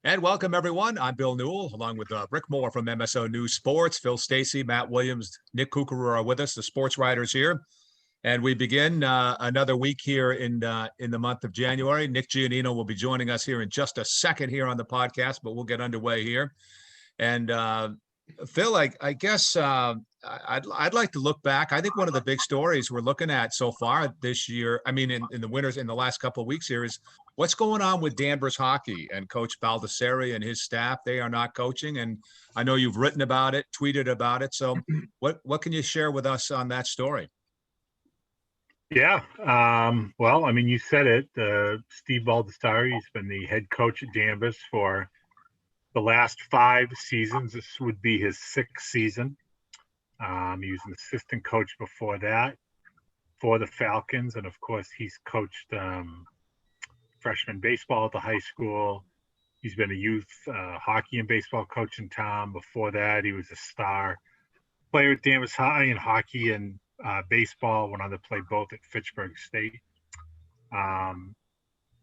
And welcome, everyone. I'm Bill Newell, along with Rick Moore from MSO News Sports. Phil Stacy, Matt Williams, Nick Kukuru are with us, the sports writers here. And we begin another week here in the month of January. Nick Giannino will be joining us here in just a second here on the podcast, but we'll get underway here. And Phil, I guess I'd like to look back. I think one of the big stories we're looking at so far this year, I mean, in the winters, in the last couple of weeks here, is what's going on with Danvers hockey and Coach Baldustari and his staff. They are not coaching, and I know you've written about it, tweeted about it. So, what can you share with us on that story? Yeah, well, I mean, you said it. Steve Baldustari, he's been the head coach at Danvers for the last 5 seasons. This would be his 6th season. He was an assistant coach before that for the Falcons. And of course, he's coached freshman baseball at the high school. He's been a youth hockey and baseball coach in town. Before that, he was a star player at Danvers High in hockey and baseball. Went on to play both at Fitchburg State.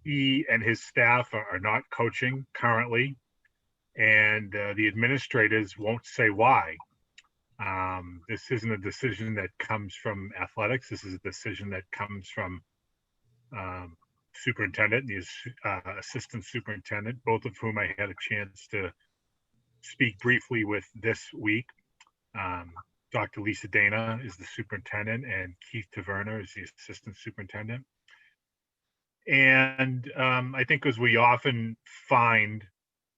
He and his staff are not coaching currently. And the administrators won't say why. This isn't a decision that comes from athletics. This is a decision that comes from superintendent and his assistant superintendent, both of whom I had a chance to speak briefly with this week. Dr. Lisa Dana is the superintendent, and Keith Taverner is the assistant superintendent. And I think, as we often find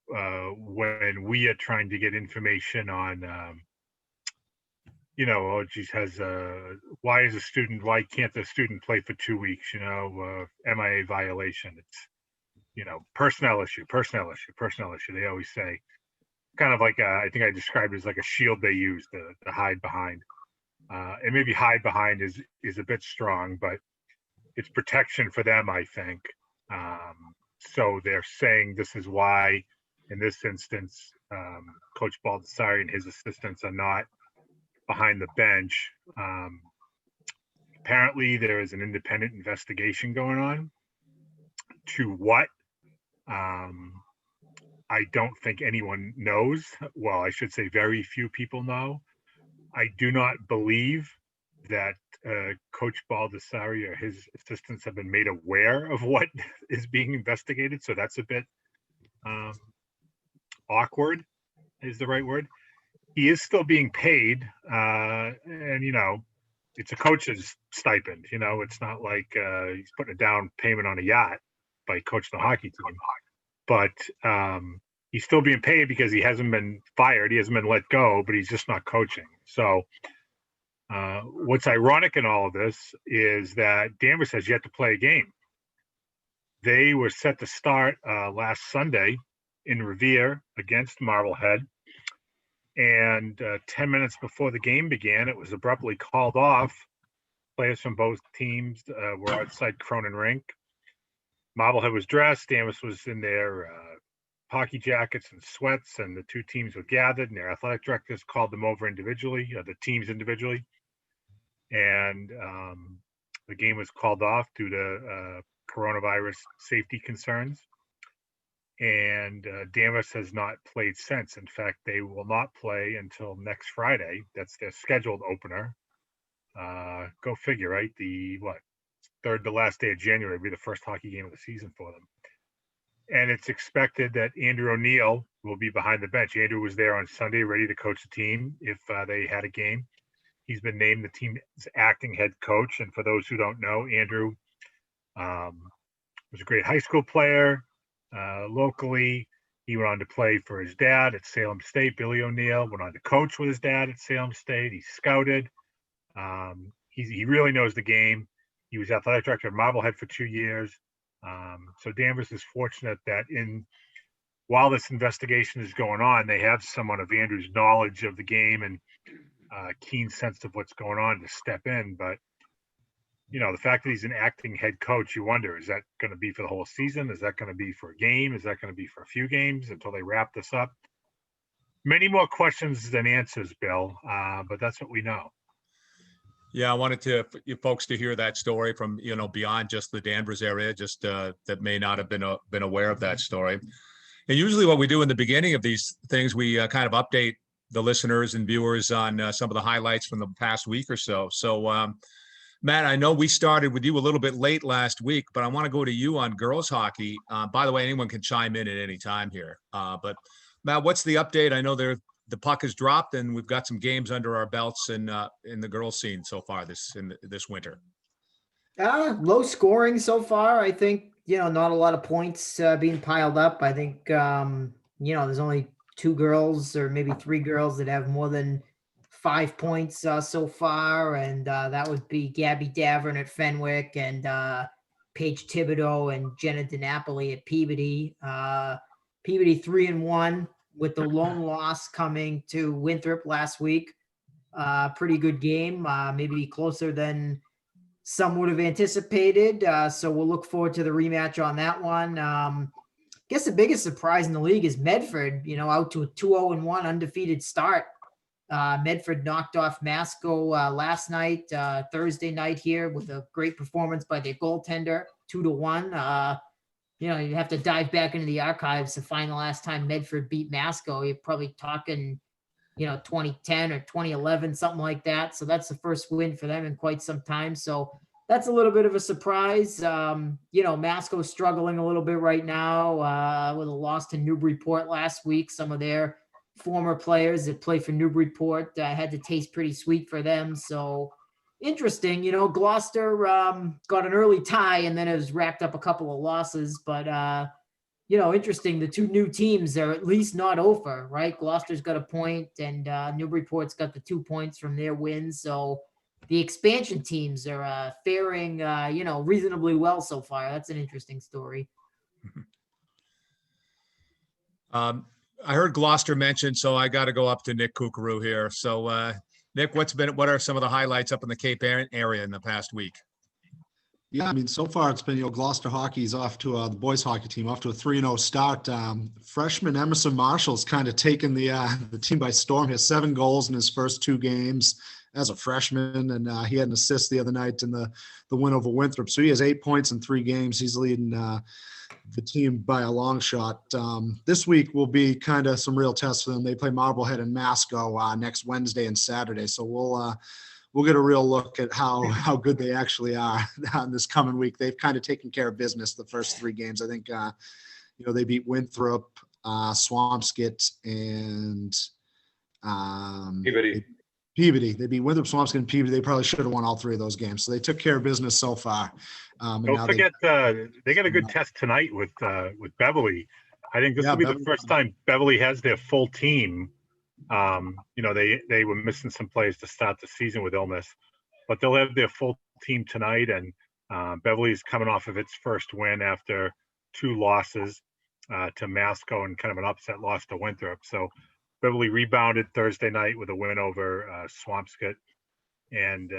when we are trying to get information on, why can't the student play for 2 weeks, MIA violation. It's, personnel issue. They always say, kind of like, I think I described it as like a shield they use to hide behind. And maybe hide behind is a bit strong, but it's protection for them, I think. So they're saying this is why, in this instance, Coach Baldustari and his assistants are not behind the bench. Apparently, there is an independent investigation going on. To what? I don't think anyone knows. Well, I should say very few people know. I do not believe that Coach Baldustari or his assistants have been made aware of what is being investigated. So that's a bit awkward is the right word. He is still being paid, and it's a coach's stipend. It's not like he's putting a down payment on a yacht by coaching the hockey team, but he's still being paid because he hasn't been fired, he hasn't been let go, but he's just not coaching. So what's ironic in all of this is that Danvers has yet to play a game. They were set to start last Sunday in Revere against Marblehead. And 10 minutes before the game began, it was abruptly called off. Players from both teams were outside Cronin Rink. Marblehead was dressed. Danvers was in their hockey jackets and sweats, and the two teams were gathered, and their athletic directors called them over individually, the teams individually. And the game was called off due to coronavirus safety concerns. And Danvers has not played since. In fact, they will not play until next Friday. That's their scheduled opener. Go figure, right? The third to last day of January will be the first hockey game of the season for them. And it's expected that Andrew O'Neill will be behind the bench. Andrew was there on Sunday, ready to coach the team if they had a game. He's been named the team's acting head coach. And for those who don't know, Andrew was a great high school player. Locally, he went on to play for his dad at Salem State. Billy O'Neill went on to coach with his dad at Salem State. He scouted. He really knows the game. He was athletic director of Marblehead for 2 years. So Danvers is fortunate that while this investigation is going on, they have someone of Andrew's knowledge of the game and keen sense of what's going on to step in. But the fact that he's an acting head coach, you wonder, is that going to be for the whole season? Is that going to be for a game? Is that going to be for a few games until they wrap this up? Many more questions than answers, Bill, but that's what we know. Yeah, I wanted you folks to hear that story from, beyond just the Danvers area, just that may not have been aware of that story. And usually what we do in the beginning of these things, we kind of update the listeners and viewers on some of the highlights from the past week or so. So, Matt, I know we started with you a little bit late last week, but I want to go to you on girls hockey. By the way, anyone can chime in at any time here. But Matt, what's the update? I know the puck has dropped, and we've got some games under our belts in the girls scene so far this winter. Low scoring so far. I think, not a lot of points being piled up. I think, there's only 2 girls or maybe 3 girls that have more than 5 points so far. And that would be Gabby Davern at Fenwick and Paige Thibodeau and Jenna DiNapoli at Peabody. Peabody 3-1 with the lone loss coming to Winthrop last week. Pretty good game, maybe closer than some would have anticipated. So we'll look forward to the rematch on that one. I guess the biggest surprise in the league is Medford, out to a 2-0-1 undefeated start. Medford knocked off Masco last night, Thursday night here, with a great performance by their goaltender, 2-1. You have to dive back into the archives to find the last time Medford beat Masco. You're probably talking, 2010 or 2011, something like that. So that's the first win for them in quite some time. So that's a little bit of a surprise. Masco's struggling a little bit right now with a loss to Newburyport last week. Some of their former players that play for Newburyport had to taste pretty sweet for them. So interesting, Gloucester got an early tie and then has racked up a couple of losses, but interesting. The 2 new teams are at least not over, right? Gloucester's got a point and Newburyport's got the 2 points from their wins. So the expansion teams are faring, reasonably well so far. That's an interesting story. I heard Gloucester mentioned, so I got to go up to Nick Kukuru here. So, Nick, what are some of the highlights up in the Cape area in the past week? Yeah, I mean, so far it's been, Gloucester hockey's off to the boys hockey team off to a 3-0 start. Freshman Emerson Marshall's kind of taken the team by storm. He has 7 goals in his first 2 games as a freshman, and he had an assist the other night in the win over Winthrop. So he has 8 points in 3 games. He's leading the team by a long shot. This week will be kind of some real tests for them. They play Marblehead and Masco next Wednesday and Saturday. So we'll get a real look at how good they actually are this coming week. They've kind of taken care of business the first 3 games. I think, they beat Winthrop, Swampscott, and Peabody. They beat Winthrop, Swampscott, and Peabody. They probably should have won all 3 of those games. So they took care of business so far. Don't forget, they got a good test tonight with Beverly. I think this will be the first time Beverly has their full team. They were missing some players to start the season with illness, but they'll have their full team tonight. And Beverly's coming off of its first win after 2 losses to Masco and kind of an upset loss to Winthrop. So Beverly rebounded Thursday night with a win over Swampscott. And,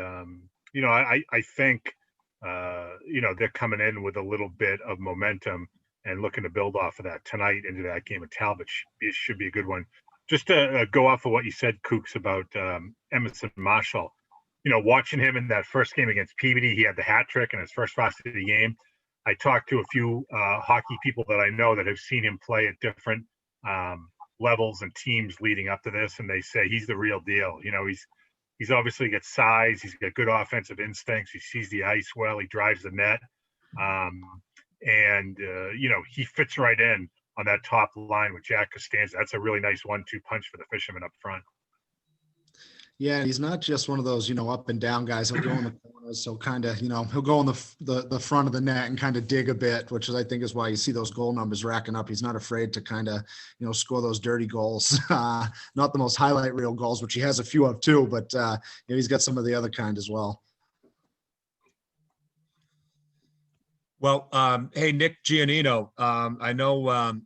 I think, they're coming in with a little bit of momentum and looking to build off of that tonight into that game of Talbot. It should be a good one. Just to go off of what you said, Kooks, about Emerson Marshall, watching him in that first game against Peabody, he had the hat trick in his first varsity game. I talked to a few hockey people that I know that have seen him play at different levels and teams leading up to this, and they say he's the real deal. He's obviously got size, he's got good offensive instincts, he sees the ice well, he drives the net, and he fits right in on that top line with Jack Costanza. That's a really nice 1-2 punch for the fisherman up front. Yeah, he's not just one of those, up and down guys. He'll go in the corners, so kind of, he'll go in the front of the net and kind of dig a bit, which I think is why you see those goal numbers racking up. He's not afraid to kind of, score those dirty goals. Not the most highlight reel goals, which he has a few of too, but he's got some of the other kind as well. Well, hey, Nick Giannino, I know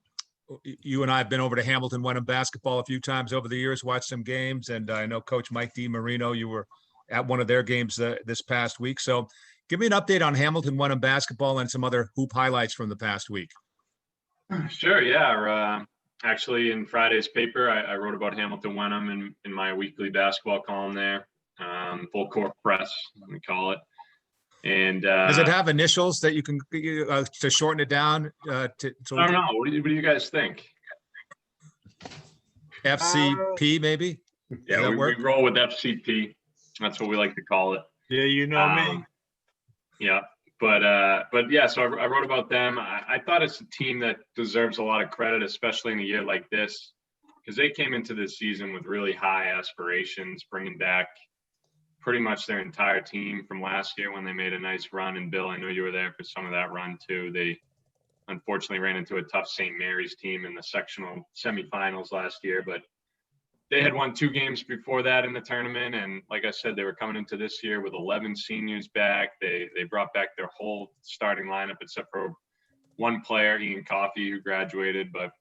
you and I have been over to Hamilton Wenham basketball a few times over the years, watched some games, and I know Coach Mike DiMarino, you were at one of their games this past week. So give me an update on Hamilton Wenham basketball and some other hoop highlights from the past week. Sure, yeah. Actually, in Friday's paper, I wrote about Hamilton Wenham in my weekly basketball column there, full court press, we call it. And Does it have initials that you can to shorten it down? I don't know. What do you guys think? FCP maybe? Yeah, we roll with FCP. That's what we like to call it. Yeah, you know me. Yeah, but yeah. So I wrote about them. I thought it's a team that deserves a lot of credit, especially in a year like this, because they came into this season with really high aspirations, bringing back pretty much their entire team from last year when they made a nice run. And Bill, I know you were there for some of that run too. They unfortunately ran into a tough St. Mary's team in the sectional semifinals last year, but they had won 2 games before that in the tournament. And like I said, they were coming into this year with 11 seniors back. They brought back their whole starting lineup except for one player, Ian Coffey, who graduated, but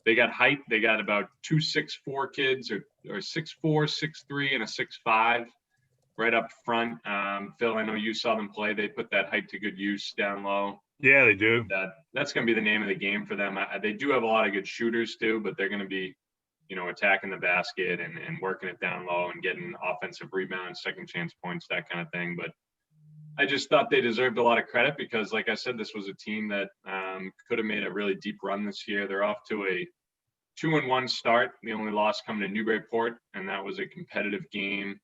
they got height. They got about 2 6'4" kids or 6'4", 6'3", and a 6'5" right up front. Phil, I know you saw them play. They put that height to good use down low. Yeah, they do. That's going to be the name of the game for them. They do have a lot of good shooters too, but they're going to be, attacking the basket and working it down low and getting offensive rebounds, second chance points, that kind of thing. But I just thought they deserved a lot of credit because, like I said, this was a team that could have made a really deep run this year. They're off to a 2-1 start. The only loss coming to Newburyport, and that was a competitive game.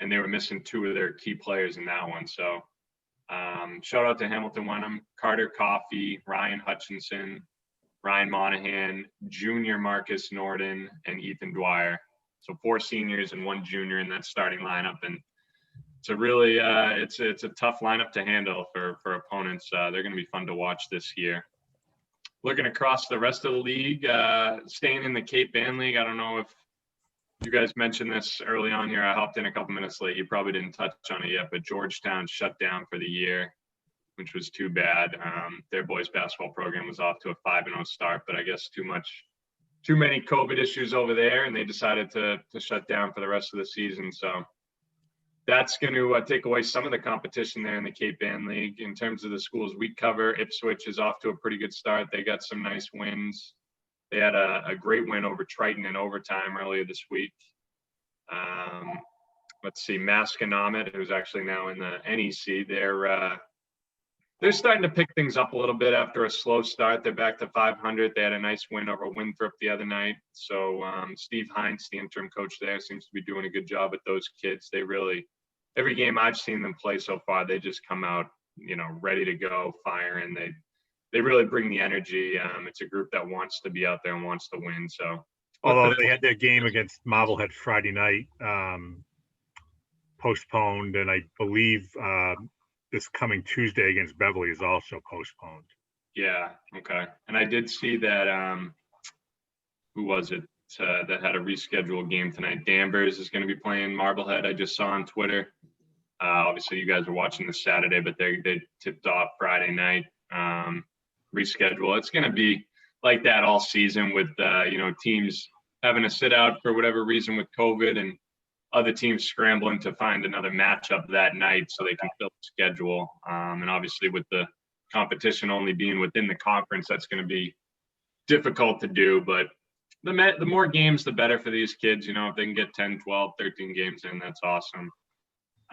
And they were missing 2 of their key players in that one. So shout out to Hamilton Wenham, Carter Coffey, Ryan Hutchinson, Ryan Monahan, Junior Marcus Norden, and Ethan Dwyer. So 4 seniors and 1 junior in that starting lineup. And it's a really it's a tough lineup to handle for opponents. They're going to be fun to watch this year. Looking across the rest of the league, staying in the Cape Ann League, I don't know if you guys mentioned this early on here. I hopped in a couple minutes late. You probably didn't touch on it yet, but Georgetown shut down for the year, which was too bad. Their boys basketball program was off to a 5-0 start, but I guess too many COVID issues over there, and they decided to shut down for the rest of the season. So that's going to take away some of the competition there in the Cape Ann League. In terms of the schools we cover, Ipswich is off to a pretty good start. They got some nice wins. They had a great win over Triton in overtime earlier this week. Let's see, Masconomet, who's actually now in the NEC, they're starting to pick things up a little bit after a slow start. They're back to 500. They had a nice win over Winthrop the other night. So Steve Hines, the interim coach there, seems to be doing a good job with those kids. They really, every game I've seen them play so far, they just come out, ready to go, firing. They really bring the energy. It's a group that wants to be out there and wants to win. So, although they had their game against Marblehead Friday night postponed, and I believe this coming Tuesday against Beverly is also postponed. Yeah. Okay. And I did see that. Who was it that had a rescheduled game tonight? Danvers is going to be playing Marblehead. I just saw on Twitter. Obviously, you guys are watching this Saturday, but they tipped off Friday night. Reschedule. It's going to be like that all season with teams having to sit out for whatever reason with COVID and other teams scrambling to find another matchup that night so they can fill the schedule. And obviously with the competition only being within the conference, that's going to be difficult to do. But the more games, the better for these kids. If they can get 10, 12, 13 games in, that's awesome.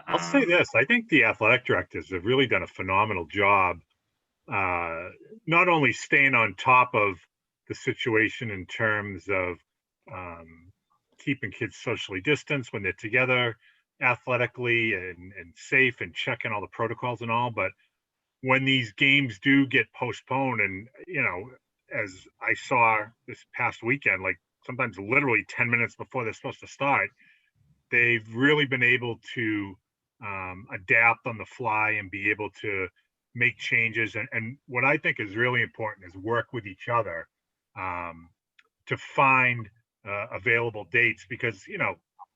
I'll say this. I think the athletic directors have really done a phenomenal job not only staying on top of the situation in terms of keeping kids socially distanced when they're together athletically and safe and checking all the protocols and all, but when these games do get postponed, and as I saw this past weekend, like sometimes literally 10 minutes before they're supposed to start, they've really been able to adapt on the fly and be able to make changes. And what I think is really important is work with each other to find available dates, because,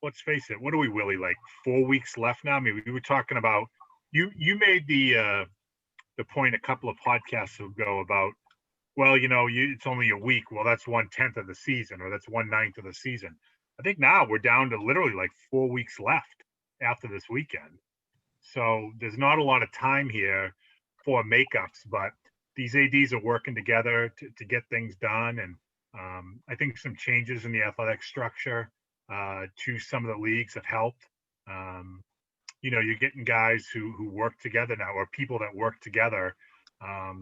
let's face it, what are we really, like 4 weeks left now? I mean, we were talking about, you made the point a couple of podcasts ago about, well, it's only a week. Well, that's 1/10 of the season, or that's 1/9 of the season. I think now we're down to literally like 4 weeks left after this weekend. So there's not a lot of time here for makeups, but these ADs are working together to get things done. And I think some changes in the athletic structure to some of the leagues have helped. you're getting guys who work together now, or people that work together.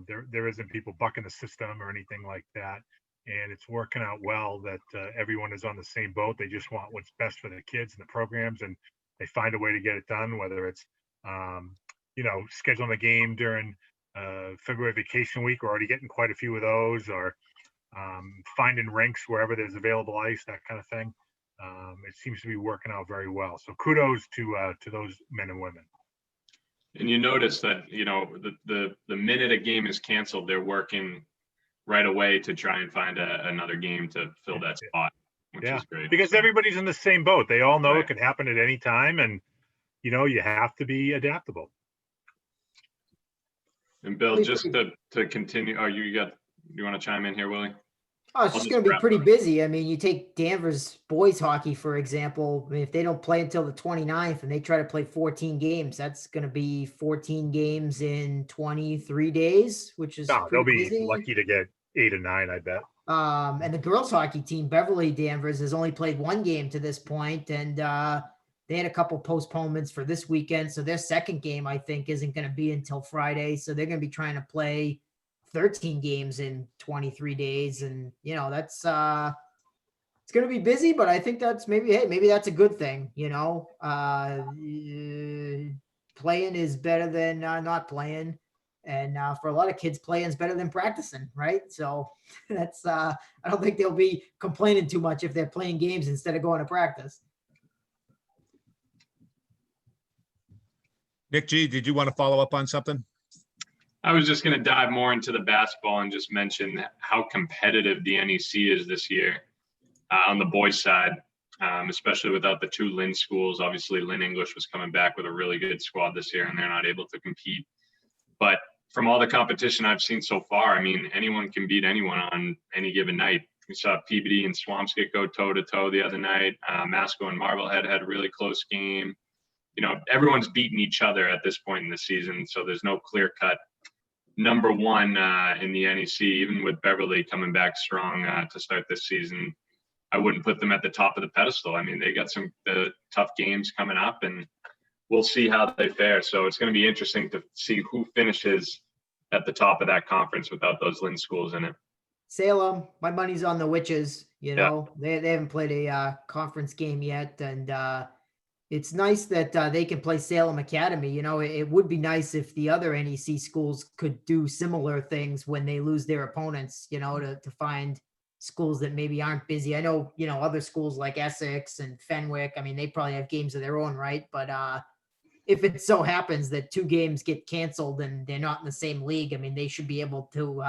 There isn't people bucking the system or anything like that. And it's working out well that everyone is on the same boat. They just want what's best for the kids and the programs, and they find a way to get it done, whether it's, scheduling a game during February vacation week. We're already getting quite a few of those, or finding rinks wherever there's available ice, that kind of thing. It seems to be working out very well. So kudos to those men and women. And you notice that, the minute a game is canceled, they're working right away to try and find another game to fill that spot, which is great. Because everybody's in the same boat. They all know it could happen at any time, and you have to be adaptable. And Bill, just to continue, you want to chime in here, Willie? Oh, it's just going to be pretty busy. I mean, you take Danvers boys hockey, for example. I mean, if they don't play until the 29th and they try to play 14 games, that's going to be 14 games in 23 days, which is they'll be busy. Lucky to get 8 or 9, I bet. And the girls hockey team, Beverly Danvers, has only played one game to this point, and they had a couple postponements for this weekend. So their second game, I think, isn't going to be until Friday. So they're going to be trying to play 13 games in 23 days. And, that's, it's going to be busy, but I think that's maybe that's a good thing. Playing is better than not playing. And for a lot of kids, playing is better than practicing. Right. So that's, I don't think they'll be complaining too much if they're playing games instead of going to practice. Nick G, did you want to follow up on something? I was just going to dive more into the basketball and just mention how competitive the NEC is this year on the boys' side, especially without the 2 Lynn schools. Obviously, Lynn English was coming back with a really good squad this year, and they're not able to compete. But from all the competition I've seen so far, I mean, anyone can beat anyone on any given night. We saw Peabody and Swampscott go toe-to-toe the other night. Masco and Marblehead had a really close game. Everyone's beating each other at this point in the season, so there's no clear-cut number one in the NEC. Even with Beverly coming back strong to start this season, I wouldn't put them at the top of the pedestal. I mean, they got some tough games coming up, and we'll see how they fare. So it's going to be interesting to see who finishes at the top of that conference without those Lynn schools in it. Salem, my money's on the Witches. They haven't played a conference game yet, and it's nice that they can play Salem Academy. It would be nice if the other NEC schools could do similar things when they lose their opponents, to find schools that maybe aren't busy. I know, other schools like Essex and Fenwick, I mean, they probably have games of their own, right? But if it so happens that 2 games get canceled and they're not in the same league, I mean, they should be able to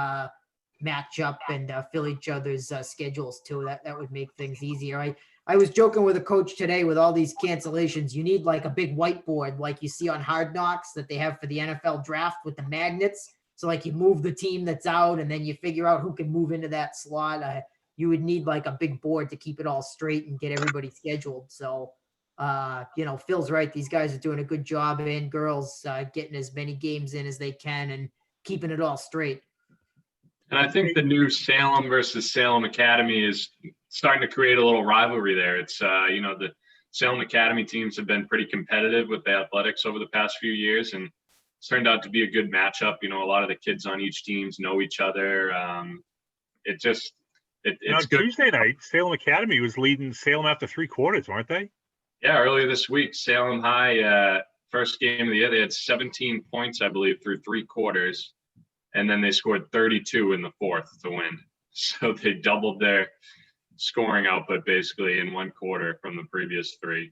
match up and fill each other's schedules too. That would make things easier. I was joking with a coach today with all these cancellations. You need like a big whiteboard like you see on Hard Knocks that they have for the NFL draft with the magnets. So like you move the team that's out and then you figure out who can move into that slot. You would need like a big board to keep it all straight and get everybody scheduled. So, Phil's right. These guys are doing a good job, and girls getting as many games in as they can and keeping it all straight. And I think the new Salem versus Salem Academy is starting to create a little rivalry there. It's, the Salem Academy teams have been pretty competitive with the athletics over the past few years, and it's turned out to be a good matchup. A lot of the kids on each teams know each other. It's good. Tuesday night, Salem Academy was leading Salem after 3 quarters, weren't they? Yeah, earlier this week, Salem High, first game of the year, they had 17 points, I believe, through 3 quarters. And then they scored 32 in the 4th to win. So they doubled their scoring output basically in 1 quarter from the previous 3.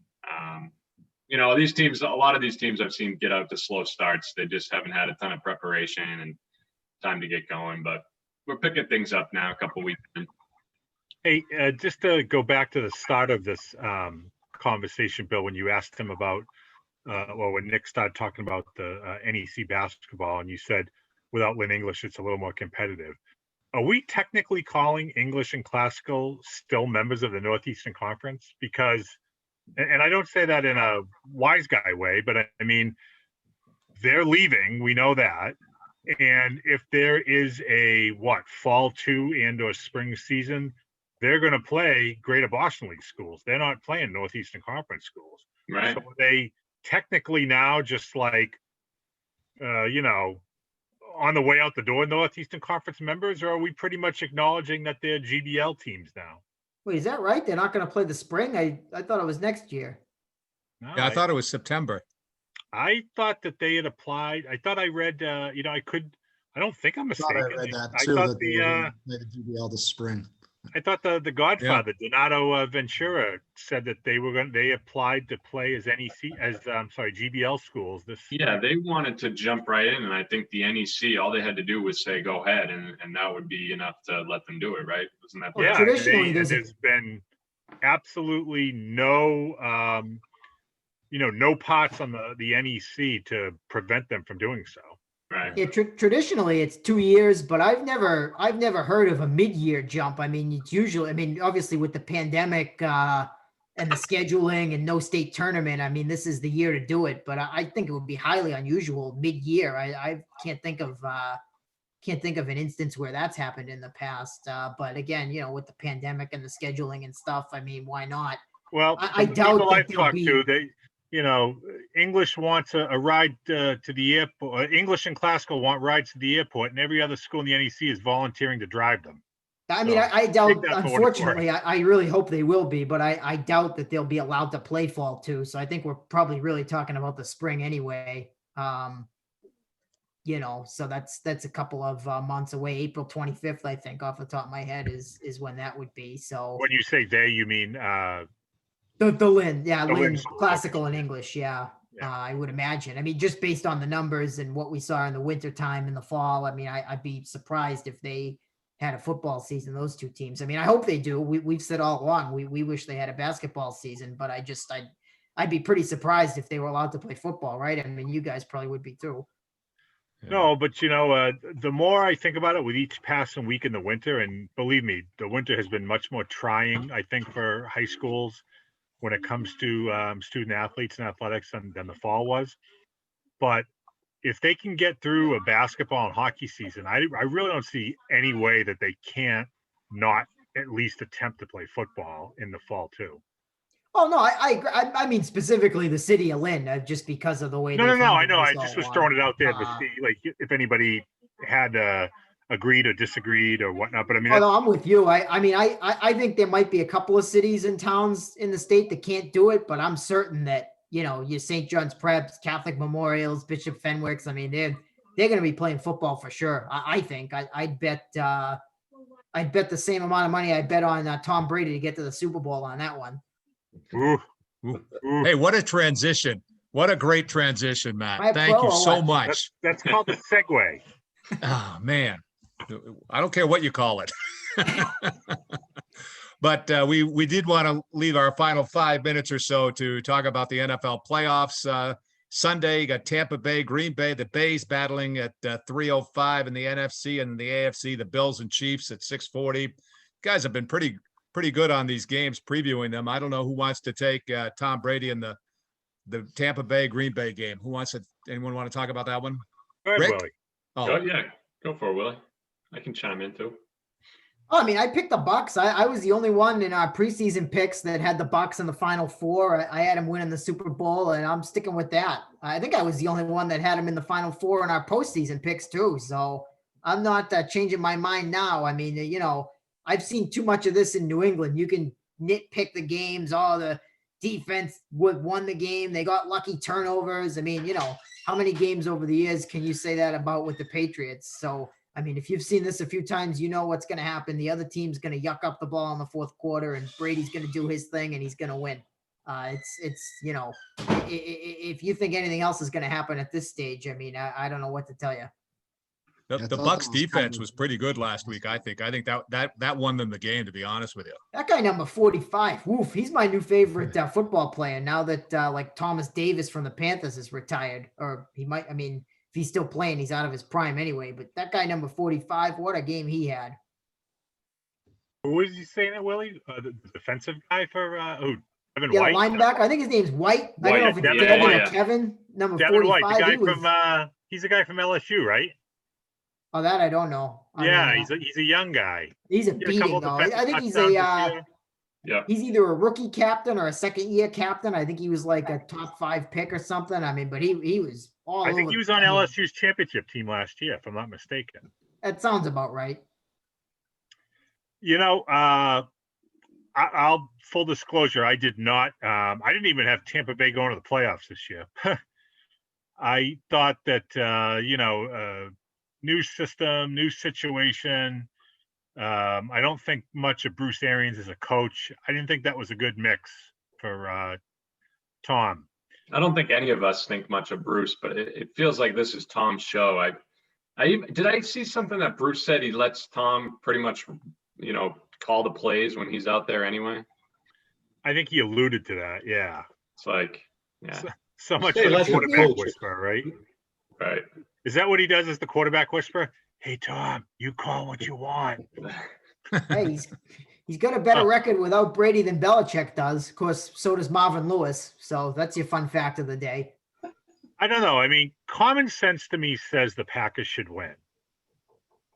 These teams, a lot of these teams I've seen get out to slow starts. They just haven't had a ton of preparation and time to get going. But we're picking things up now a couple weeks in. Hey, just to go back to the start of this conversation, Bill, when you asked him about, when Nick started talking about the NEC basketball, and you said, without Lynn English, it's a little more competitive. Are we technically calling English and classical still members of the Northeastern Conference? Because, and I don't say that in a wise guy way, but I mean, they're leaving, we know that. And if there is a, fall 2 and or spring season, they're going to play Greater Boston League schools. They're not playing Northeastern Conference schools. Right. So are they technically now just like, you know, on the way out the door, Northeastern Conference members, or are we pretty much acknowledging that they're GBL teams now? Wait, is that right? They're not going to play the spring? I thought it was next year. No, Yeah, I thought it was September. I thought that they had applied. I thought I read, you know, I don't think I'm I thought mistaken. I read that I too, thought that they were gonna play the GBL this spring. I thought the Godfather, Donato Ventura, said that they applied to play as GBL schools this Yeah, spring. they wanted to jump right in, and I think the NEC, all they had to do was say, go ahead, and that would be enough to let them do it, right? Wasn't that? Well, Yeah, traditionally, and there's been absolutely no, you know, no parts on the NEC to prevent them from doing so. Right. Yeah, traditionally it's 2 years, but I've never heard of a mid-year jump. I mean, it's usually, I mean, obviously with the pandemic and the scheduling and no state tournament, I mean, this is the year to do it. But I think it would be highly unusual mid-year. I can't think of an instance where that's happened in the past. But again, you know, with the pandemic and the scheduling and stuff, I mean, why not? Well, I from the doubt people that I've there'll talked be. to, they, you know, English wants a ride to the airport. English and classical want rides to the airport, and every other school in the NEC is volunteering to drive them. I mean, So, I doubt, that for what it's unfortunately, I really hope they will be, but I doubt that they'll be allowed to play fall too. So I think we're probably really talking about the spring anyway. You know, so that's a couple of months away. April 25th, I think, off the top of my head is when that would be. So When you say they, you mean the Lynn, yeah, the Lynn Lynn school, classical okay. and English, yeah. Yeah. I would imagine. I mean, just based on the numbers and what we saw in the winter time and the fall, I mean, I'd be surprised if they had a football season, those two teams. I mean, I hope they do. We've said all along, we wish they had a basketball season, but I'd be pretty surprised if they were allowed to play football, right? I mean, you guys probably would be too. No, but you know, the more I think about it with each passing week in the winter, and believe me, the winter has been much more trying, I think, for high schools when it comes to student athletes and athletics than the fall was. But if they can get through a basketball and hockey season, I really don't see any way that they can't not at least attempt to play football in the fall too. Oh no, I agree. I mean specifically the city of Lynn, just because of the way. No, they've I handled know. I this just all was along. throwing it out there to see, like, if anybody had agreed or disagreed or whatnot. But I mean, Oh, no, I'm with you. I mean, I think there might be a couple of cities and towns in the state that can't do it, but I'm certain that, you know, your St. John's Preps, Catholic Memorials, Bishop Fenwicks, I mean, they're going to be playing football for sure. I think I'd bet the same amount of money I bet on Tom Brady to get to the Super Bowl on that one. ooh, Ooh. ooh. Hey, what a transition. What a great transition, Matt. Am I Thank pro you or so what? much. That's called a segue. Oh, man. I don't care what you call it. But we did want to leave our final 5 minutes or so to talk about the NFL playoffs. Sunday, you got Tampa Bay, Green Bay, the Bays battling at 3:05 in the NFC, and in the AFC, the Bills and Chiefs at 6:40. Guys have been pretty good on these games, previewing them. I don't know who wants to take Tom Brady in the Tampa Bay Green Bay game. Anyone want to talk about that one? Go ahead, Rick? Willie. Oh yeah, go for it, Willie. I can chime in too. Oh, I mean, I picked the Bucks. I was the only one in our preseason picks that had the Bucks in the Final Four. I had them winning the Super Bowl, and I'm sticking with that. I think I was the only one that had them in the Final Four in our postseason picks too. So I'm not changing my mind now. I mean, you know, I've seen too much of this in New England. You can nitpick the games. Oh, the defense won the game. They got lucky turnovers. I mean, you know, how many games over the years can you say that about with the Patriots? So, I mean, if you've seen this a few times, you know what's going to happen. The other team's going to yuck up the ball in the fourth quarter, and Brady's going to do his thing, and he's going to win. It's you know, if you think anything else is going to happen at this stage, I mean, I don't know what to tell you. The Bucks defense was pretty good last week, I think. I think that won them the game, to be honest with you. That guy number 45, woof, he's my new favorite football player now that like Thomas Davis from the Panthers is retired, or he might. I mean, if he's still playing, he's out of his prime anyway. But that guy number 45, what a game he had. Who was he saying that, Willie? The defensive guy for Kevin Yeah, White? linebacker. I think his name's White. I don't know if it's Devin Devin White. or Kevin. Number Devin 45. White, the guy he was, from he's the guy from LSU, right? Oh, that I don't know. I Yeah, mean, he's a young guy. he's a He had a beating couple though. defensive I think he's touchdowns this a year. Yeah. He's either a rookie captain or a second-year captain. I think he was like a top 5 pick or something. I mean, but he was all I over think he the was on field. LSU's championship team last year, if I'm not mistaken. That sounds about right. You know, I'll full disclosure, I did not. I didn't even have Tampa Bay going to the playoffs this year. I thought that new system, new situation. I don't think much of Bruce Arians as a coach. I didn't think that was a good mix for Tom. I don't think any of us think much of Bruce, but it feels like this is Tom's show. Did I see something that Bruce said he lets Tom pretty much, call the plays when he's out there anyway? I think he alluded to that. Yeah. It's like, yeah. So much Say for the less of quarterback coach. whisperer, right? Right. Is that what he does as the quarterback whisperer? Hey, Tom, you call what you want. Hey, he's got a better record without Brady than Belichick does. Of course, so does Marvin Lewis. So that's your fun fact of the day. I don't know. I mean, common sense to me says the Packers should win.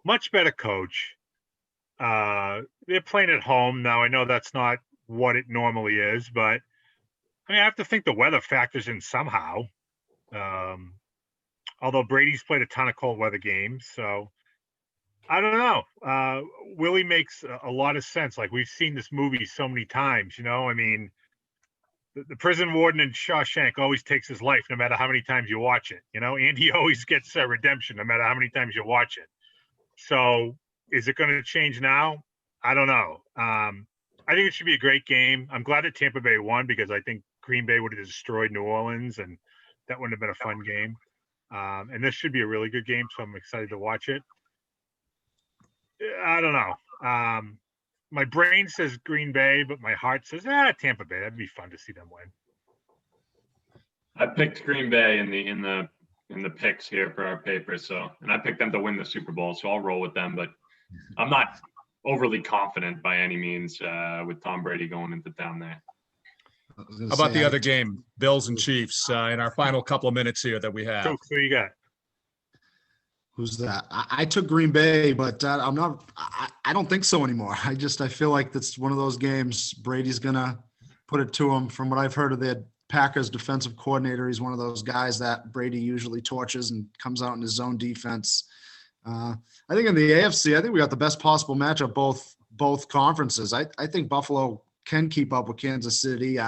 Much better coach. They're playing at home now. I know that's not what it normally is, but I mean, I have to think the weather factors in somehow. Although Brady's played a ton of cold weather games, so I don't know. Willie makes a lot of sense. Like, we've seen this movie so many times, I mean, the prison warden in Shawshank always takes his life no matter how many times you watch it, and he always gets redemption no matter how many times you watch it. So is it going to change now? I don't know. I think it should be a great game. I'm glad that Tampa Bay won because I think Green Bay would have destroyed New Orleans, and that wouldn't have been a fun game. And this should be a really good game, so I'm excited to watch it. I don't know. My brain says Green Bay, but my heart says, Tampa Bay. That'd be fun to see them win. I picked Green Bay in the picks here for our paper, and I picked them to win the Super Bowl, so I'll roll with them. But I'm not overly confident by any means with Tom Brady going into town there. How about the other game, Bills and Chiefs, in our final couple of minutes here that we have? So who you got? Who's that? I took Green Bay, but I'm not. I don't think so anymore. I feel like that's one of those games. Brady's gonna put it to him. From what I've heard of the Packers defensive coordinator, he's one of those guys that Brady usually torches and comes out in his zone defense. I think in the AFC, I think we got the best possible matchup both conferences. I think Buffalo can keep up with Kansas City.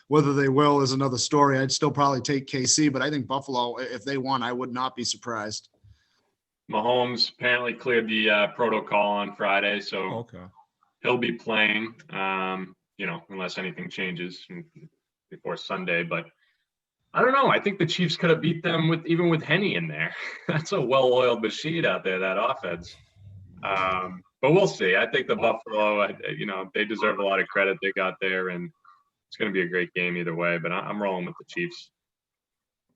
Whether they will is another story. I'd still probably take KC, but I think Buffalo, if they won, I would not be surprised. Mahomes apparently cleared the protocol on Friday, so Okay. He'll be playing, unless anything changes before Sunday. But I don't know. I think the Chiefs could have beat them even with Henny in there. That's a well-oiled machine out there, that offense. But we'll see. I think the Buffalo, they deserve a lot of credit they got there, and it's going to be a great game either way. But I'm rolling with the Chiefs.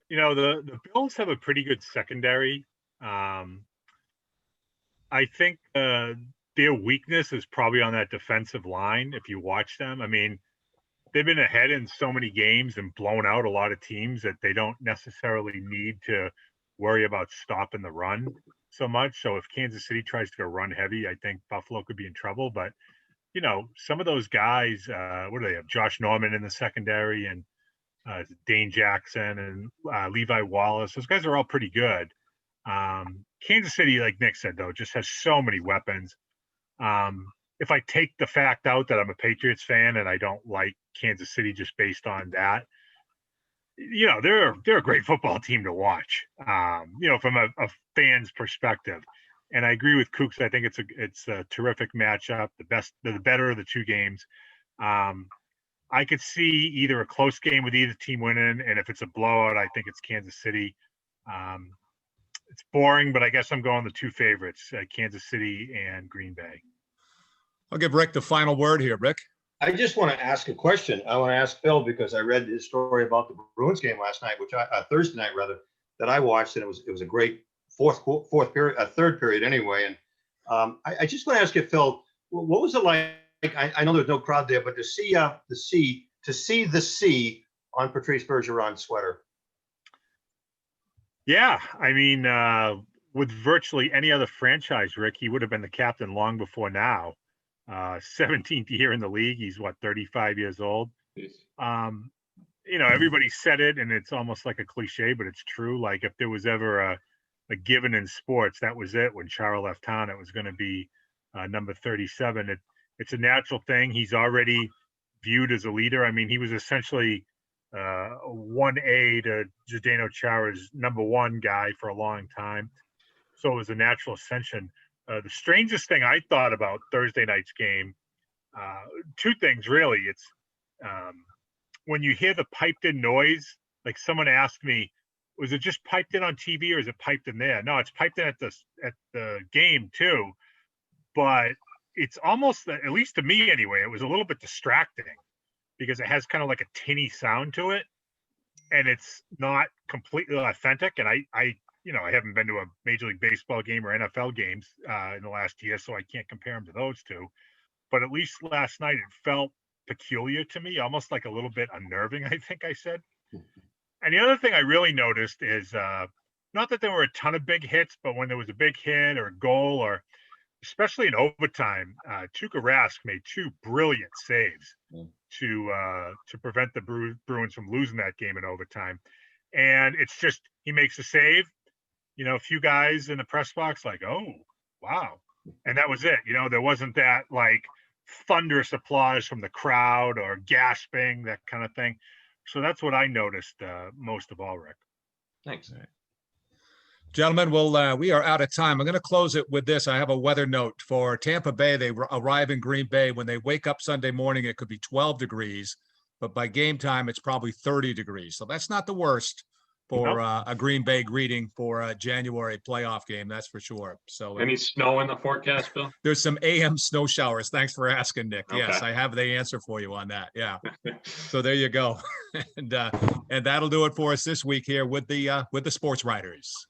The Bills have a pretty good secondary. I think their weakness is probably on that defensive line. If you watch them, I mean, they've been ahead in so many games and blown out a lot of teams that they don't necessarily need to worry about stopping the run so much. So if Kansas City tries to go run heavy, I think Buffalo could be in trouble. But, some of those guys, what do they have? Josh Norman in the secondary and Dane Jackson and Levi Wallace. Those guys are all pretty good. Kansas City, like Nick said, though, just has so many weapons. If I take the fact out that I'm a Patriots fan and I don't like Kansas City just based on that, they're a great football team to watch, from a fan's perspective. And I agree with Kooks. I think it's a terrific matchup, the better of the two games. I could see either a close game with either team winning, and if it's a blowout, I think it's Kansas City. It's boring, but I guess I'm going the two favorites, Kansas City and Green Bay. I'll give Rick the final word here. Rick? I just want to ask a question. I want to ask Phil because I read his story about the Bruins game last night, Thursday night rather, that I watched, and it was a great fourth period, third period anyway. And I just want to ask you, Phil, what was it like? I know there's no crowd there, but to see the C on Patrice Bergeron's sweater. Yeah, I mean, with virtually any other franchise, Rick, he would have been the captain long before now. 17th year in the league. He's what, 35 years old. Jeez. Everybody said it, and it's almost like a cliche, but it's true. Like if there was ever a given in sports, that was it. When Chara left town, it was going to be number 37. It's a natural thing. He's already viewed as a leader. I mean, he was essentially 1A to Zdeno Chara's number one guy for a long time. So it was a natural ascension. The strangest thing I thought about Thursday night's game, two things really. It's when you hear the piped in noise, like someone asked me, was it just piped in on TV or is it piped in there? No, it's piped in at the game too. But it's almost, at least to me anyway, it was a little bit distracting because it has kind of like a tinny sound to it, and it's not completely authentic. And I haven't been to a Major League Baseball game or NFL games in the last year, so I can't compare them to those two. But at least last night, it felt peculiar to me, almost like a little bit unnerving, I think I said. And the other thing I really noticed is not that there were a ton of big hits, but when there was a big hit or a goal, or especially in overtime, Tuukka Rask made two brilliant saves to prevent the Bruins from losing that game in overtime. And it's just, he makes a save, a few guys in the press box like, oh, wow. And that was it. There wasn't that like thunderous applause from the crowd or gasping, that kind of thing. So that's what I noticed most of all, Rick. Thanks. All right. Gentlemen, we are out of time. I'm going to close it with this. I have a weather note for Tampa Bay. They arrive in Green Bay. When they wake up Sunday morning, it could be 12 degrees, but by game time, it's probably 30 degrees. So that's not the worst for a Green Bay greeting for a January playoff game. That's for sure. So any snow in the forecast, Bill? There's some AM snow showers. Thanks for asking, Nick. Okay. Yes, I have the answer for you on that. Yeah. So there you go. And that'll do it for us this week here with the sports writers.